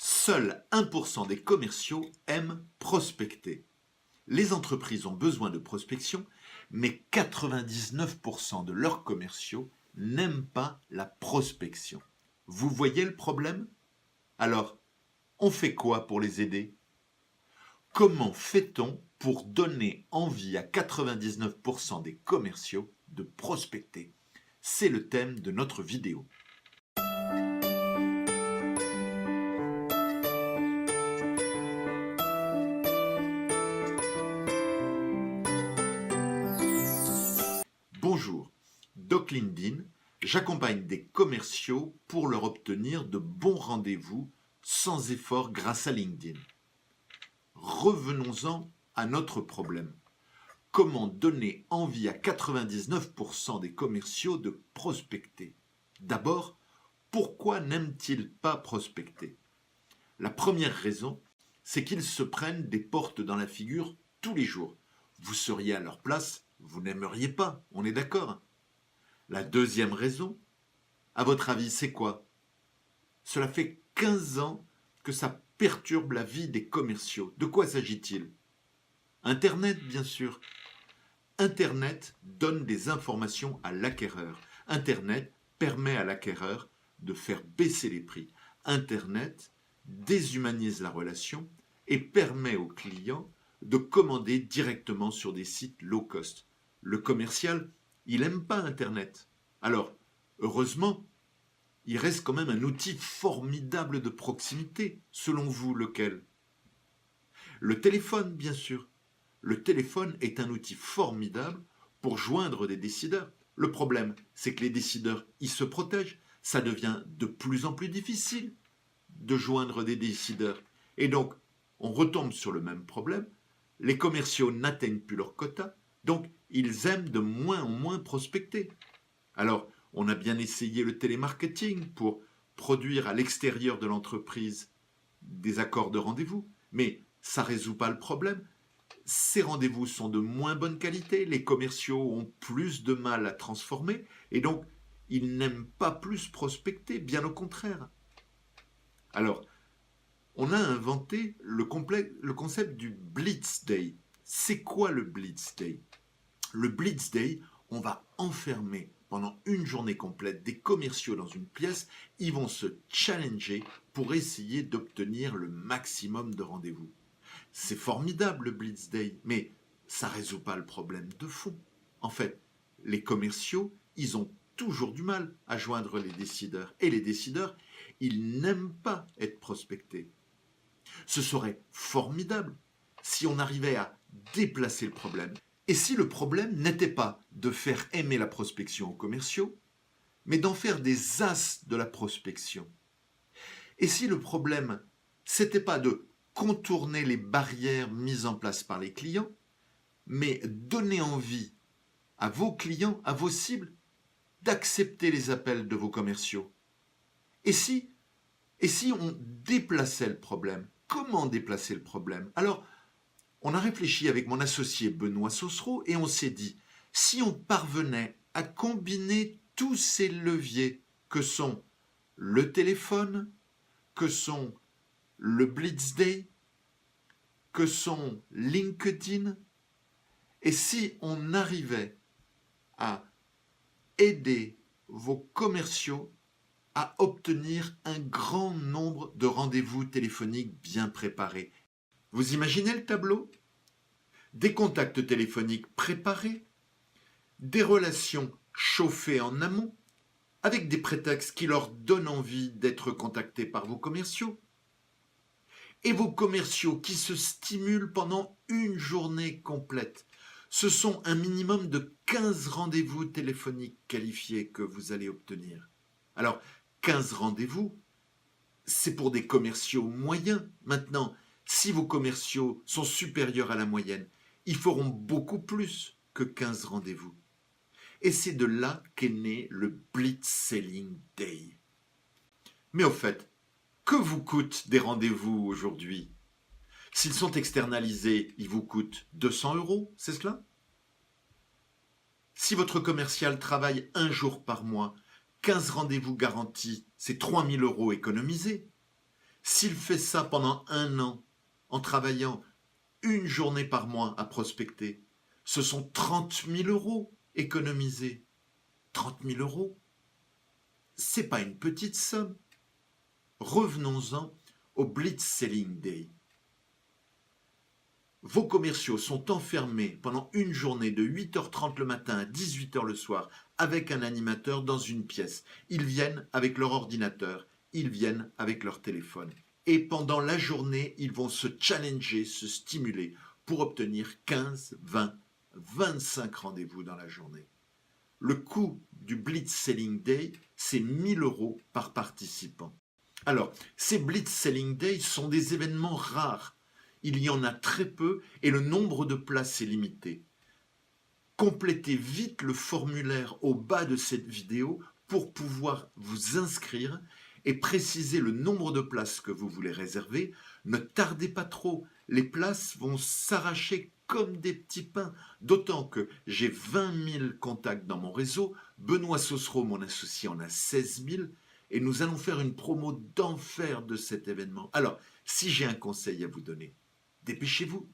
Seuls 1% des commerciaux aiment prospecter. Les entreprises ont besoin de prospection, mais 99% de leurs commerciaux n'aiment pas la prospection. Vous voyez le problème? Alors, on fait quoi pour les aider? Comment fait-on pour donner envie à 99% des commerciaux de prospecter? C'est le thème de notre vidéo. Bonjour, Doc LinkedIn, j'accompagne des commerciaux pour leur obtenir de bons rendez-vous sans effort grâce à LinkedIn. Revenons-en à notre problème. Comment donner envie à 99% des commerciaux de prospecter? D'abord, pourquoi n'aiment-ils pas prospecter? La première raison, c'est qu'ils se prennent des portes dans la figure tous les jours. Vous seriez à leur place, vous n'aimeriez pas, on est d'accord? La deuxième raison, à votre avis, c'est quoi? Cela fait 15 ans que ça perturbe la vie des commerciaux. De quoi s'agit-il? Internet, bien sûr. Internet donne des informations à l'acquéreur. Internet permet à l'acquéreur de faire baisser les prix. Internet déshumanise la relation et permet aux clients de commander directement sur des sites low cost. Le commercial, il n'aime pas Internet. Alors, heureusement, il reste quand même un outil formidable de proximité. Selon vous, lequel? Le téléphone, bien sûr. Le téléphone est un outil formidable pour joindre des décideurs. Le problème, c'est que les décideurs, ils se protègent. Ça devient de plus en plus difficile de joindre des décideurs. Et donc, on retombe sur le même problème. Les commerciaux n'atteignent plus leur quota, donc ils aiment de moins en moins prospecter. Alors, on a bien essayé le télémarketing pour produire à l'extérieur de l'entreprise des accords de rendez-vous, mais ça ne résout pas le problème. Ces rendez-vous sont de moins bonne qualité, les commerciaux ont plus de mal à transformer, et donc ils n'aiment pas plus prospecter, bien au contraire. Alors, on a inventé le concept du Blitz Day. C'est quoi le Blitz Day? Le Blitz Day, on va enfermer pendant une journée complète des commerciaux dans une pièce, ils vont se challenger pour essayer d'obtenir le maximum de rendez-vous. C'est formidable le Blitz Day, mais ça ne résout pas le problème de fond. En fait, les commerciaux, ils ont toujours du mal à joindre les décideurs. Et les décideurs, ils n'aiment pas être prospectés. Ce serait formidable si on arrivait à déplacer le problème. Et si le problème n'était pas de faire aimer la prospection aux commerciaux, mais d'en faire des as de la prospection. Et si le problème, c'était pas de contourner les barrières mises en place par les clients, mais donner envie à vos clients, à vos cibles, d'accepter les appels de vos commerciaux. Et si on déplaçait le problème? Comment déplacer le problème? Alors, on a réfléchi avec mon associé Benoît Saucereau et on s'est dit, si on parvenait à combiner tous ces leviers que sont le téléphone, que sont le Blitz Day, que sont LinkedIn, et si on arrivait à aider vos commerciaux à obtenir un grand nombre de rendez-vous téléphoniques bien préparés. Vous imaginez le tableau? Des contacts téléphoniques préparés, des relations chauffées en amont, avec des prétextes qui leur donnent envie d'être contactés par vos commerciaux, et vos commerciaux qui se stimulent pendant une journée complète. Ce sont un minimum de 15 rendez-vous téléphoniques qualifiés que vous allez obtenir. Alors, 15 rendez-vous, c'est pour des commerciaux moyens. Maintenant, si vos commerciaux sont supérieurs à la moyenne, ils feront beaucoup plus que 15 rendez-vous. Et c'est de là qu'est né le Blitz Selling Day. Mais au fait, que vous coûtent des rendez-vous aujourd'hui? S'ils sont externalisés, ils vous coûtent 200 €, c'est cela? Si votre commercial travaille un jour par mois, 15 rendez-vous garantis, c'est 3 000 € économisés. S'il fait ça pendant 1 an, en travaillant une journée par mois à prospecter, ce sont 30 000 euros économisés. 30 000 euros, c'est pas une petite somme. Revenons-en au Blitz Selling Day. Vos commerciaux sont enfermés pendant une journée de 8h30 le matin à 18h le soir avec un animateur dans une pièce. Ils viennent avec leur ordinateur, ils viennent avec leur téléphone. Et pendant la journée, ils vont se challenger, se stimuler pour obtenir 15, 20, 25 rendez-vous dans la journée. Le coût du Blitz Selling Day, c'est 1 000 euros par participant. Alors, ces Blitz Selling Day sont des événements rares. Il y en a très peu et le nombre de places est limité. Complétez vite le formulaire au bas de cette vidéo pour pouvoir vous inscrire et préciser le nombre de places que vous voulez réserver. Ne tardez pas trop, les places vont s'arracher comme des petits pains, d'autant que j'ai 20 000 contacts dans mon réseau, Benoît Saucereau, mon associé, en a 16 000, et nous allons faire une promo d'enfer de cet événement. Alors, si j'ai un conseil à vous donner, dépêchez-vous.